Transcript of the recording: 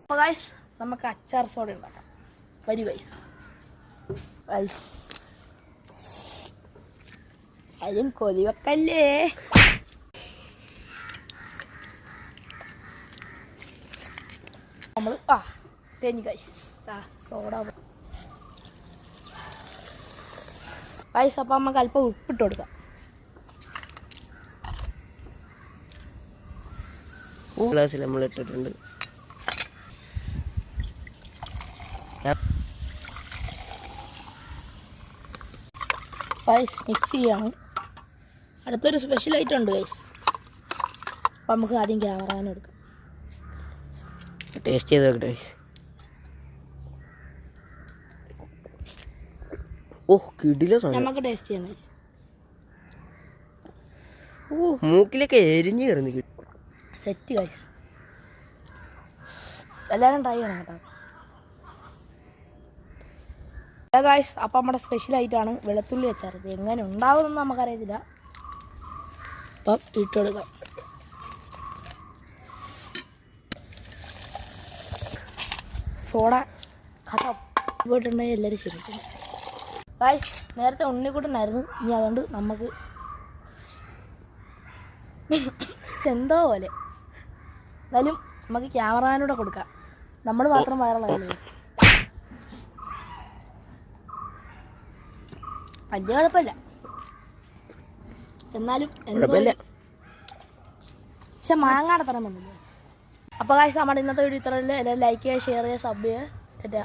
അപ്പോൾ ഗൈസ് നമുക്ക് അച്ചാർ സോഡ ഉണ്ടാക്കാം. വരൂ ഗൈസ്. അതിലും കൊതി വെക്കല്ലേ. നമ്മൾ തേഞ്ഞ് ഗൈസ് സോഡ ഗൈസ്. അപ്പം നമുക്ക് അല്പം ഉപ്പിട്ട് കൊടുക്കാം. ഗ്ലാസ്സിൽ നമ്മൾ ഇട്ടിട്ടുണ്ട്. ഗൈസ് മിക്സ് ചെയ്യാണ്. അടുത്തൊരു സ്പെഷ്യൽ ഐറ്റം ഉണ്ട് ഗൈസ്. അപ്പം നമുക്ക് ആദ്യം ക്യാമറാന് എടുക്കാം. ടേസ്റ്റ് ചെയ്ത് നോക്കട്ടെ ഗൈസ്. കിടില നമുക്ക് ടേസ്റ്റ് ചെയ്യാം ഗൈസ്. മൂക്കിലൊക്കെ എരിഞ്ഞ് കയറുന്നു. Set guys. എല്ലാവരും ട്രൈ ചെയ്യണം കേട്ടോ ഗൈസ്. അപ്പം നമ്മുടെ സ്പെഷ്യൽ ആയിട്ടാണ് വെളുത്തുള്ളി അച്ചാർ. ഇത് എങ്ങനെ ഉണ്ടാവുമെന്ന് നമുക്കറിയത്തില്ല. അപ്പം ഇട്ടുകൊടുക്കാം. സോഡ കഥ പോയിട്ടുണ്ടെങ്കിൽ എല്ലാവരും ശരിക്കും ഗൈസ്. നേരത്തെ ഉണ്ണിക്കുട്ടനായിരുന്നു. ഇനി അതുകൊണ്ട് നമുക്ക് എന്തോ പോലെ. എന്നാലും നമുക്ക് ക്യാമറാനൂടെ കൊടുക്കാം. നമ്മൾ മാത്രം വൈറലായല്ലോ. വലിയ കുഴപ്പമില്ല. എന്നാലും പക്ഷെ മാങ്ങാടെ തരം വന്നില്ല. അപ്പോൾ ഗൈസ് നമ്മുടെ ഇന്നത്തെ വീഡിയോ ഇത്രയല്ലേ. എല്ലാവരും ലൈക്ക് ചെയ്യുക, ഷെയർ ചെയ്യുക, സബ് ചെയ്യുക.